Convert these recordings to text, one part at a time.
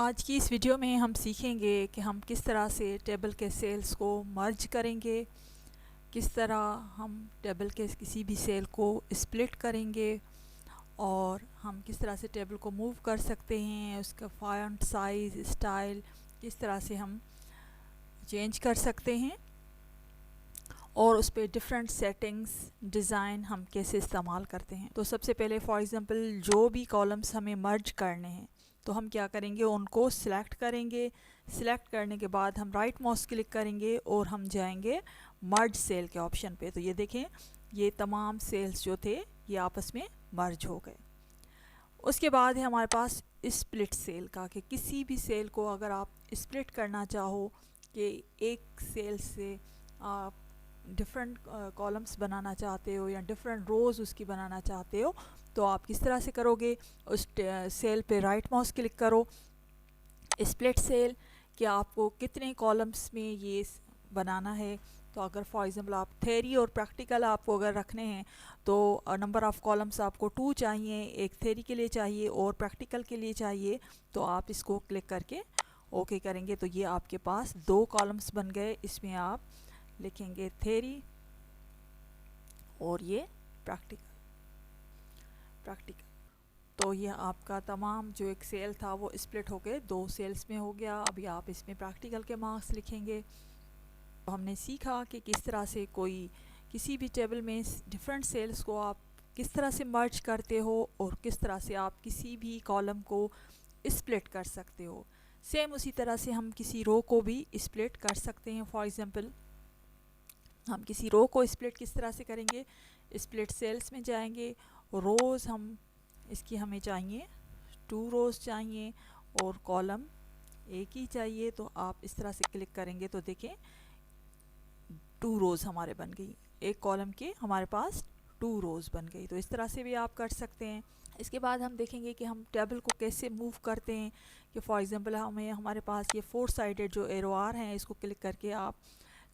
आज की इस वीडियो में हम सीखेंगे कि हम किस तरह से टेबल के सेल्स को मर्ज करेंगे, किस तरह हम टेबल के किसी भी सेल को स्प्लिट करेंगे और हम किस तरह से टेबल को मूव कर सकते हैं, उसका फॉन्ट साइज़ स्टाइल किस तरह से हम चेंज कर सकते हैं और उस पर डिफरेंट सेटिंग्स डिज़ाइन हम कैसे इस्तेमाल करते हैं। तो सबसे पहले फॉर एग्ज़ाम्पल जो भी कॉलम्स हमें मर्ज करने हैं तो हम क्या करेंगे, उनको सिलेक्ट करेंगे। सिलेक्ट करने के बाद हम राइट माउस क्लिक करेंगे और हम जाएंगे मर्ज सेल के ऑप्शन पे। तो ये देखें, ये तमाम सेल्स जो थे ये आपस में मर्ज हो गए। उसके बाद है हमारे पास स्प्लिट सेल का, कि किसी भी सेल को अगर आप स्प्लिट करना चाहो कि एक सेल से आप डिफरेंट कॉलम्स बनाना चाहते हो या डिफरेंट रोज़ उसकी बनाना चाहते हो, तो आप किस तरह से करोगे। उस सेल पे राइट माउस क्लिक करो, स्प्लिट सेल, कि आपको कितने कॉलम्स में ये बनाना है। तो अगर फॉर एग्ज़ाम्पल आप थ्योरी और प्रैक्टिकल आपको अगर रखने हैं तो नंबर ऑफ़ कॉलम्स आपको 2 चाहिए, एक थ्योरी के लिए चाहिए और प्रैक्टिकल के लिए चाहिए। तो आप इसको क्लिक करके ओके करेंगे तो ये आपके पास 2 कॉलम्स बन गए। इसमें आप लिखेंगे थ्योरी और ये प्रैक्टिकल। तो ये आपका तमाम जो एक सेल था वो स्प्लिट होके 2 सेल्स में हो गया। अभी आप इसमें प्रैक्टिकल के मार्क्स लिखेंगे। तो हमने सीखा कि किस तरह से कोई किसी भी टेबल में डिफरेंट सेल्स को आप किस तरह से मर्ज करते हो और किस तरह से आप किसी भी कॉलम को स्प्लिट कर सकते हो। सेम उसी तरह से हम किसी रो को भी स्प्लिट कर सकते हैं। फॉर एग्ज़ाम्पल हम किसी रो को स्प्लिट किस तरह से करेंगे, स्प्लिट सेल्स में जाएंगे, रोज़ हम इसकी हमें चाहिए 2 रोज़ चाहिए और कॉलम एक ही चाहिए। तो आप इस तरह से क्लिक करेंगे तो देखें 2 रोज़ हमारे बन गई, एक कॉलम के हमारे पास 2 रोज़ बन गई। तो इस तरह से भी आप कर सकते हैं। इसके बाद हम देखेंगे कि हम टेबल को कैसे मूव करते हैं, कि फॉर एग्ज़ाम्पल हमें हमारे पास ये 4 साइडेड जो एरो आर हैं, इसको क्लिक करके आप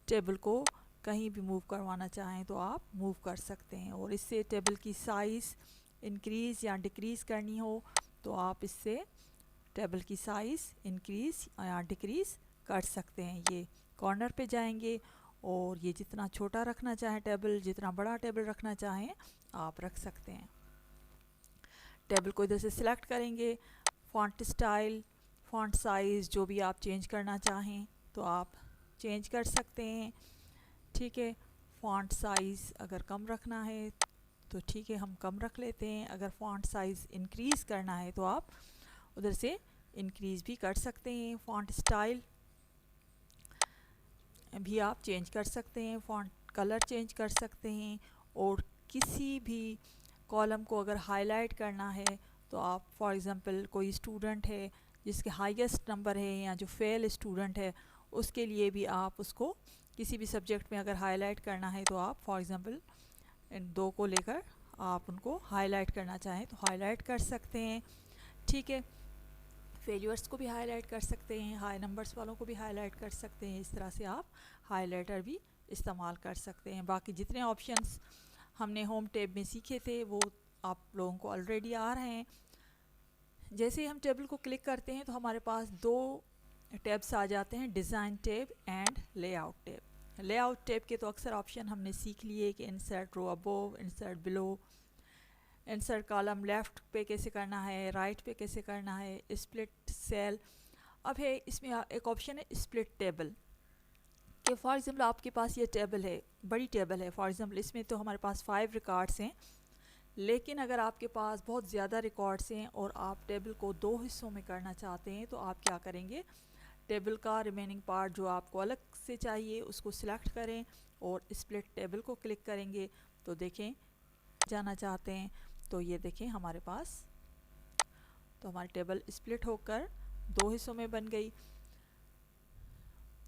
टेबल को कहीं भी मूव करवाना चाहें तो आप मूव कर सकते हैं। और इससे टेबल की साइज़ इंक्रीज़ या डिक्रीज़ करनी हो तो आप इससे टेबल की साइज़ इंक्रीज़ या डिक्रीज़ कर सकते हैं। ये कॉर्नर पे जाएंगे और ये जितना छोटा रखना चाहें टेबल, जितना बड़ा टेबल रखना चाहें आप रख सकते हैं। टेबल को इधर से सिलेक्ट करेंगे, फॉन्ट स्टाइल, फॉन्ट साइज़ जो भी आप चेंज करना चाहें तो आप चेंज कर सकते हैं। ठीक है, फॉन्ट साइज़ अगर कम रखना है तो ठीक है, हम कम रख लेते हैं। अगर फॉन्ट साइज़ इंक्रीज़ करना है तो आप उधर से इंक्रीज़ भी कर सकते हैं। फॉन्ट स्टाइल भी आप चेंज कर सकते हैं, फॉन्ट कलर चेंज कर सकते हैं। और किसी भी कॉलम को अगर हाईलाइट करना है तो आप फॉर एग्ज़ाम्पल कोई स्टूडेंट है जिसके हाईएस्ट नंबर है या जो फेल स्टूडेंट है, उसके लिए भी आप उसको किसी भी सब्जेक्ट में अगर हाईलाइट करना है तो आप फॉर एग्ज़ाम्पल इन 2 को लेकर आप उनको हाईलाइट करना चाहें तो हाईलाइट कर सकते हैं। ठीक है, फेलियर्स को भी हाईलाइट कर सकते हैं, हाई नंबर्स वालों को भी हाईलाइट कर सकते हैं। इस तरह से आप हाईलाइटर भी इस्तेमाल कर सकते हैं। बाकी जितने ऑप्शंस हमने होम टैब में सीखे थे वो आप लोगों को ऑलरेडी आ रहे हैं। जैसे ही हम टेबल को क्लिक करते हैं तो हमारे पास 2 टैब्स आ जाते हैं, design tab and layout tab. Layout tab के तो अक्सर ऑप्शन हमने सीख लिए कि insert row above, insert below, insert column left पे कैसे करना है, राइट पे कैसे करना है, स्प्लिट सेल। अब है इसमें एक ऑप्शन है स्प्लिट टेबल, कि फॉर एग्ज़ाम्पल आपके पास ये टेबल है, बड़ी टेबल है। फॉर एग्ज़ाम्पल इसमें तो हमारे पास 5 रिकॉर्ड्स हैं, लेकिन अगर आपके पास बहुत ज़्यादा रिकॉर्ड्स हैं और आप टेबल को 2 हिस्सों में करना चाहते हैं तो आप क्या करेंगे, टेबल का रिमेनिंग पार्ट जो आपको अलग से चाहिए उसको सिलेक्ट करें और स्प्लिट टेबल को क्लिक करेंगे। तो देखें जाना चाहते हैं तो ये देखें हमारे पास तो हमारी टेबल स्प्लिट होकर 2 हिस्सों में बन गई।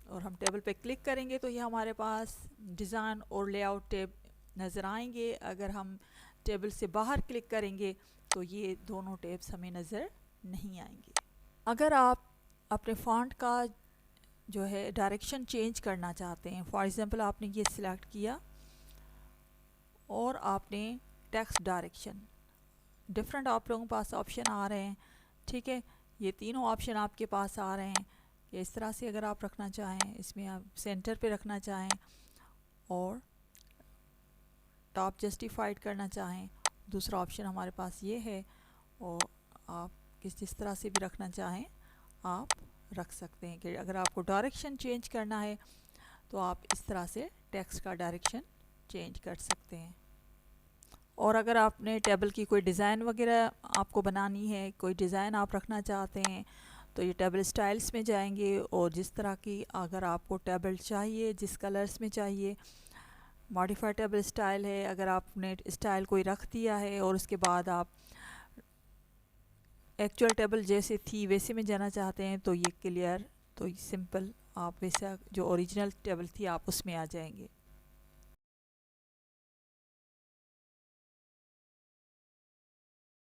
और हम टेबल पे क्लिक करेंगे तो ये हमारे पास डिज़ाइन और लेआउट टैब नज़र आएंगे। अगर हम टेबल से बाहर क्लिक करेंगे तो ये दोनों टैब्स हमें नज़र नहीं आएंगे। अगर आप अपने फॉन्ट का जो है डायरेक्शन चेंज करना चाहते हैं, फॉर एग्ज़ाम्पल आपने ये सिलेक्ट किया और आपने टेक्स्ट डायरेक्शन, डिफरेंट आप लोगों के पास ऑप्शन आ रहे हैं। ठीक है, ये तीनों ऑप्शन आपके पास आ रहे हैं कि इस तरह से अगर आप रखना चाहें, इसमें आप सेंटर पे रखना चाहें और टॉप जस्टिफाइड करना चाहें, दूसरा ऑप्शन हमारे पास ये है। और आप जिस तरह से भी रखना चाहें आप रख सकते हैं कि अगर आपको डायरेक्शन चेंज करना है तो आप इस तरह से टेक्स्ट का डायरेक्शन चेंज कर सकते हैं। और अगर आपने टेबल की कोई डिज़ाइन वगैरह आपको बनानी है, कोई डिज़ाइन आप रखना चाहते हैं, तो ये टेबल स्टाइल्स में जाएंगे और जिस तरह की अगर आपको टेबल चाहिए, जिस कलर्स में चाहिए, मॉडिफाइड टेबल स्टाइल है, अगर आपने स्टाइल कोई रख दिया है और उसके बाद आप एक्चुअल टेबल जैसे थी वैसे में जाना चाहते हैं, तो ये क्लियर, तो सिंपल आप वैसा जो ओरिजिनल टेबल थी आप उसमें आ जाएंगे।